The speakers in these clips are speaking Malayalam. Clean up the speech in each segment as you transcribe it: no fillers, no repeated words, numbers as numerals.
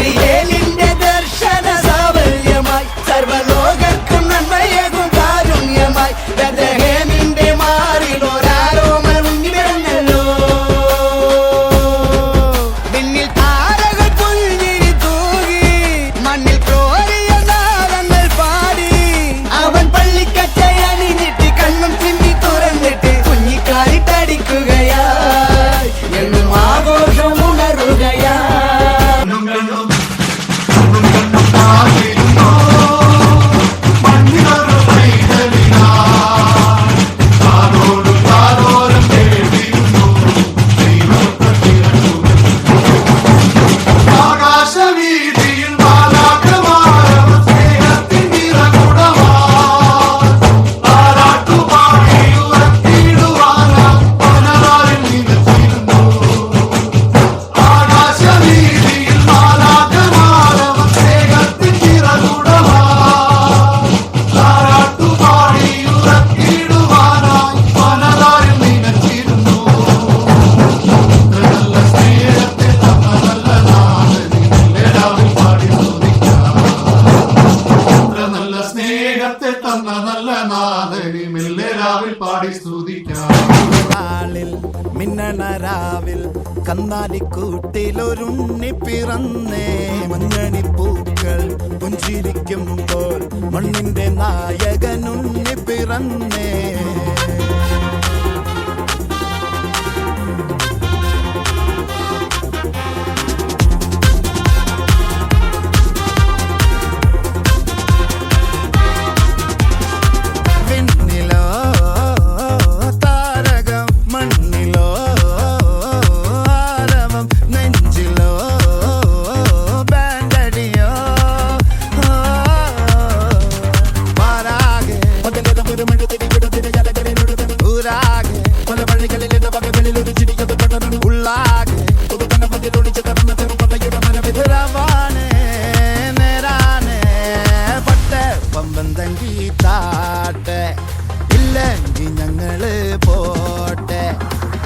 ഗബ്രിയേലിന്റെ ദർശന സാവല്യമായി സർവലോകർക്കും നന്മയേകും കാരുണ്യമായി ബേത്ലഹേമിന്റെ മാറിലൊരാരോമൽ ഉണ്ണിപിറന്നല്ലോ. വിണ്ണിൽ താരകൾ പുൽഞ്ഞിരി തൂകി മണ്ണിൽ ക്രോരിയ നാദങ്ങൾ പാടി അവൻ പള്ളിക്കച്ചയണിഞ്ഞിട്ട് കണ്ണും ചിമ്മി തുറന്നിട്ട് കുഞ്ഞിക്കാലിട്ടടിക്കുകയായി എന്നും ആഘോഷം ഉണരുകയാ. മിന്നണരാവിൽ കന്നാലിക്കൂട്ടിലൊരുണ്ണി പിറന്നേ. മഞ്ഞണിപ്പൂക്കൾ പുഞ്ചിരിക്കുമ്പോൾ മണ്ണിന്റെ നായകനുണ്ണി പിറന്നേ. ഇല്ലെങ്കിൽ ഞങ്ങള് പോട്ടെ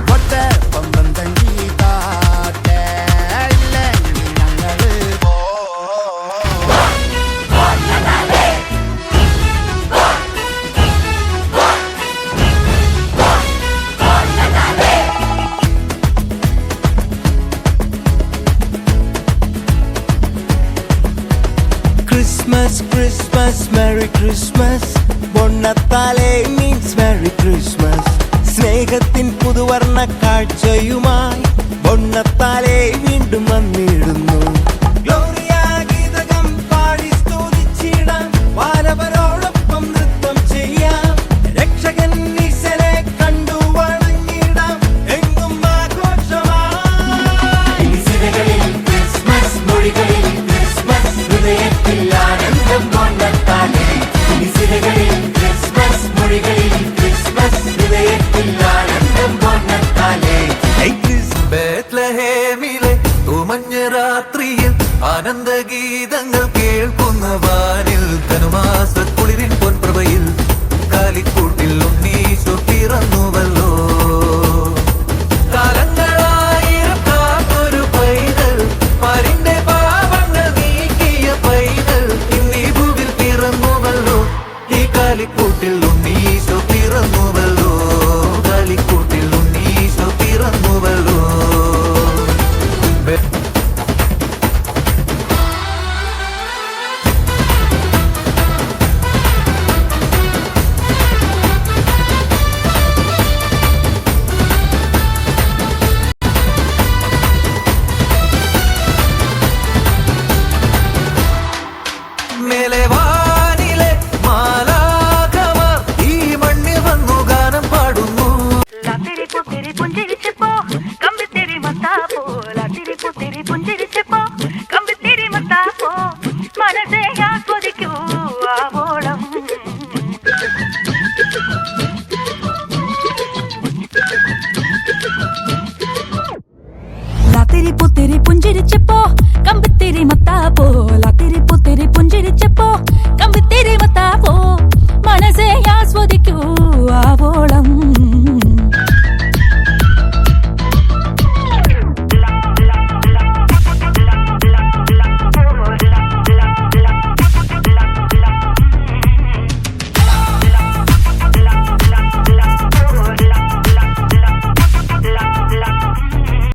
പൊട്ടെ പമ്പന്തങ്കി താട്ടെ ഇല്ലെങ്കിൽ ഞങ്ങള് Christmas, Christmas, Merry Christmas. പൊണ്ണത്താലേ മീൻസ് മെറി ക്രിസ്മസ്. സ്നേഹത്തിൻ പുതുവർണ്ണ കാഴ്ചയുമായി പൊണ്ണത്താലേ വീണ്ടും വന്നിടുന്നു. ഗീതകം പാടി സ്തുതിച്ചിടാം, വാനവരോടൊപ്പം നൃത്തം ചെയ്യാം. രക്ഷകൻ ഈശനെ കണ്ടു വണങ്ങിടാം, എങ്ങും ആഘോഷമായി. ക്രിസ്മസ് മൊഴികളിൽ ക്രിസ്മസ് ഹൃദയത്തിൽ ആനന്ദം പൊണ്ണത്താലേ. ക്രിസ്മസ് മൊഴികളിൽ ക്രിസ്മസ് ഹൃദയത്തിൽ ആനന്ദം പൊണ്ണത്താലേ. ബേത്ലഹേമിലെ തൂമഞ്ഞ രാത്രിയിൽ ആനന്ദഗീതങ്ങൾ കേൾക്കുന്ന വാനിൽ ധനുമാസ കുളിരിൻ പൊൻപ്രഭയിൽ കാലിക്കൂട്ട